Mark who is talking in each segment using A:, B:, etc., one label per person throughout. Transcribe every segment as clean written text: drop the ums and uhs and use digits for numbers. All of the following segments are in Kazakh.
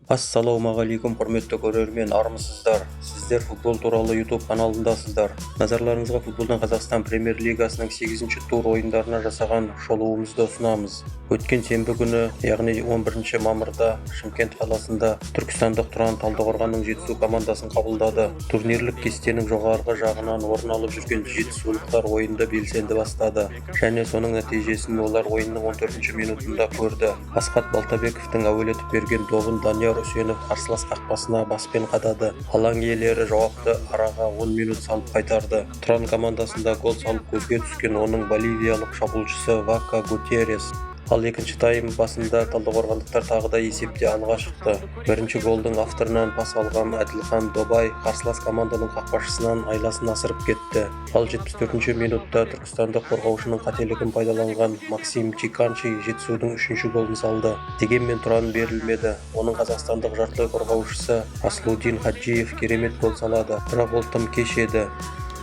A: Ассалаумағалейкум құрметті көрермен, армысыздар? Сіздер футбол туралы YouTube каналындасыздар. Назарларыңызға футболдан Қазақстан Премьер-лигасының 8-ші тур ойындарына жасаған шолуымызды ұсынамыз. Өткен сенбі күні, яғни 11 мамырда Шымкент қаласында түркістандық Тұран Талдықорғанның Жетісу командасын қабылдады. Турнирлік кестенің жоғарғы жағынан орын алып жүрген жетісулықтар ойынды белсенді бастады, және соның нәтижесін олар ойынның 14 минутында көрді. Асхат Балтабековтің әуелетіп берген добын Данияр Үсенов қарсылас қақпасына баспен қадады. Алаң иелері жауапты араға 10 минут салып қайтарды. Тұран командасында гол салып көзге түскен оның боливиялық шабуылшысы Вака Гутеррес. Ал екінші тайм басында талдықорғандықтар тағы да есепте алға шықты. Бірінші голдың авторынан пас алған Әділхан Добай қарсылас команданың қақпашысынан айласын асырып кетті. Ал 74 минутта түркістандық қорғаушының қателігін пайдаланған Максим Чиканши Жетісудың 3-ші голын салды. Дегенмен Тұран берілмеді. Оның қазақстандық жартылай қорғаушысы Аслудин Хаджиев керемет гол салады. Бірақ ол тым кеш еді.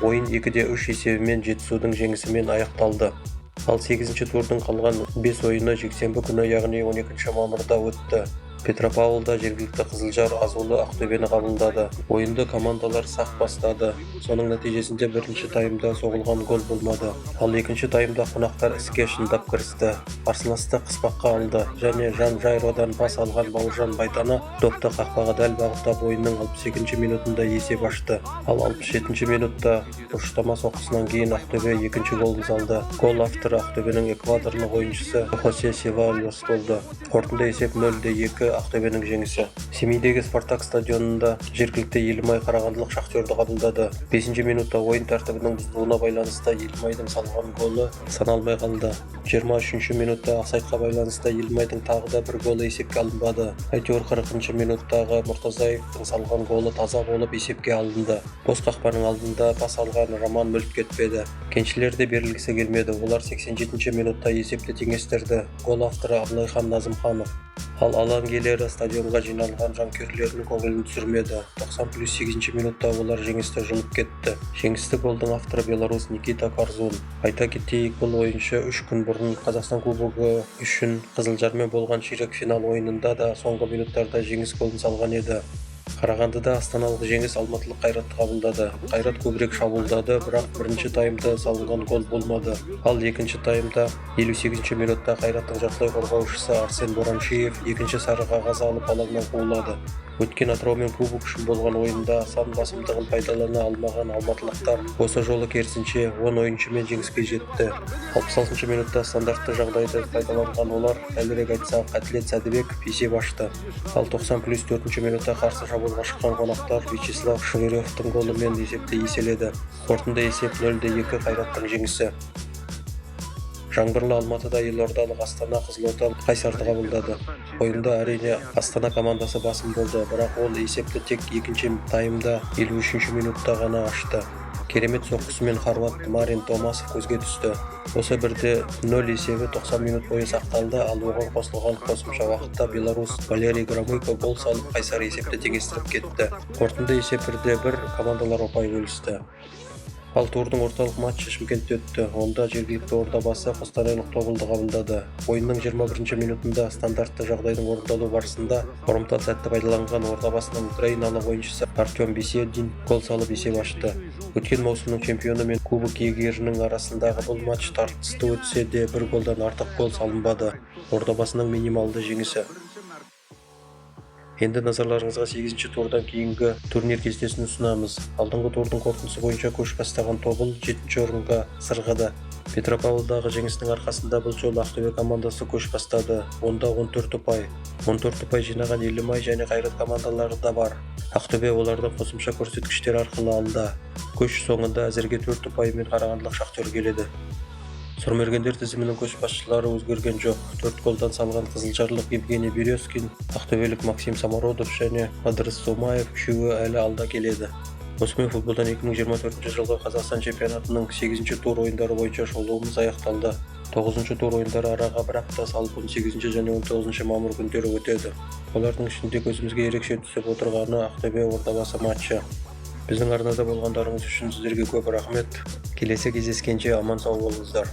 A: Ойын 2-3 есебімен Жетісудың жеңісімен аяқталды. Ал 8-ші турдың қалған 5 ойыны жексенбі күні, яғни 12 мамырда өтті. Петропавлда жергілікті Қызылжар Азулы Ақтөбені қабылдады. Ойынды командалар сақ бастады. Соның нәтижесінде бірінші таймда соғылған гол болмады. Ал екінші таймда қонақтар іске шындап кірісті. Қарсыласты қыспаққа алды және Жан Жайродан пас алған Бауыржан Байдана допты қақпаға дәл бағыттап ойынның 62 минутында есеп ашты. Ал 67 минутта бұрыштама соққысынан кейін Ақтөбе екінші голын салды. Гол авторы Ақтөбенің экваторлық ойыншысы Хосе Севальос болды. Қорытынды есеп 0-2 Ақтөбенің жеңісі. Семейдегі Спартак стадионында жергілікті Елімай қарағандылық Шахтерді қабылдады. 5-ші минутта ойын тәртібінің бұзылуына байланысты Елімайдың салған голы саналмай қалды. 23-ші минутта офсайдқа байланысты Елімайдың тағы да бір голы есепке алынбады. Әйтеуір 40-ші минуттағы Мұртазаевтың салған голы таза болып есепке алынды. Бос қақпаның алдында пас алған Роман мүлт кетпеді. Кеншілер де берілгісі келмеді. Олар 87-ші минутта есепті теңестірді. Гол авторы Абылайхан Назымханов. Ал алаң иелері стадионға жиналған жанкүйерлерінің көңілін түсірмеді. 90+8-ші минутта олар жеңісті жұлып кетті. Жеңісті голдың авторы белорус Никита Корзун. Айта кетейік, бұл ойыншы 3 күн бұрын Қазақстан кубогы үшін Қызылжармен болған ширек финал ойынында да соңғы минуттарда жеңіс голын салған еді. Қарағандыда астаналық жеңіс алматылық Қайратты қабылдады. Қайрат көбірек шабуылдады, бірақ бірінші таймда салынған гол болмады. Ал екінші таймда 58-ші минутта Қайраттың жартылай қорғаушысы Арсен Бораншиев екінші сары қағаз алып алаңнан қуылады. Өткен Атыраумен кубок үшін болған ойында сан басымдығын пайдалана алмаған алматылықтар осы жолы керісінше 10 ойыншымен жеңіске жетті. 66-ші минутта стандартты жағдайды пайдаланған олар, дәлірек айтсақ, Әділет Сәдібеков есеп ашты. Ал 90+4-ші минутта қарсы шабуылға шыққан қонақтар Вячеслав Шевыревтің голымен есепті еселеді. Қорытынды есеп 0-2 Қайраттың жеңісі. Жаңбырлы Алматыда елордалық Астана Қызылорда Қайсарды қабылдады. Ойында әрине Астана командасы басым болды, бірақ ол есепті тек екінші таймда 53-ші минутта ғана ашты. Керемет соққысымен хорват Марин Томасов көзге түсті. Осы бірде 0 есебі 90 минут бойы сақталды, ал оған қосылған қосымша уақытта белорус Валерий Громыко гол салып Қайсар есепті теңестіріп кетті. Қорытынды есеп 1-1 командалар ұпай бөлісті. Ал турдың орталық матчы Шымкентте өтті. Онда жергілікті ордабасы қостанайлық Тобылды қабылдады. Ойынның 21-ші минутында стандартты жағдайдың орындалу барысында ұрымтал сәтті пайдаланған ордабасының украиналық ойыншысы Артем Беседин гол салып есеп ашты. Өткен маусымның чемпионы мен кубок иегерінің арасындағы бұл матч тартысты өтсе де бір голдан артық гол салынбады. Ордабасының минималды жеңісі. Енді назарларыңызға 8-ші турдан кейінгі турнир кестесін ұсынамыз. Алдыңғы турдың қорытындысы бойынша көш бастаған Тобыл 7-ші орынға сырғыды. Петропавлдағы жеңісінің арқасында бұл жолы Ақтөбе командасы көш бастады. Онда 14 ұпай. 14 ұпай жинаған Елімай және Қайрат командалары да бар. Ақтөбе оларды қосымша көрсеткіштер арқылы алды. Көш соңында әзірге 4 ұпаймен Қарағандылық Шахтер келеді. Сұрмергендер тізімінің көшбасшылары өзгерген жоқ. 4 голдан салған қызылжарлық Евгений Березкин, ақтөбелік Максим Самородов және Адрыс Сомаев үшеуі әлі алда келеді. Осымен футболдан 2024 жылғы Қазақстан чемпионатының 8-ші тур ойындары бойынша шолуымыз аяқталды. 9-ші тур ойындары араға бір апта салып 18-ші және 19-ші мамыр күндері өтеді. Олардың ішінде көзімізге ерекше түсіп отырғаны Ақтөбе Ордабасы матчы. Біздің арнада болғандарыңыз үшін сіздерге көп рахмет. Келесі кездескенше аман сау болыңыздар.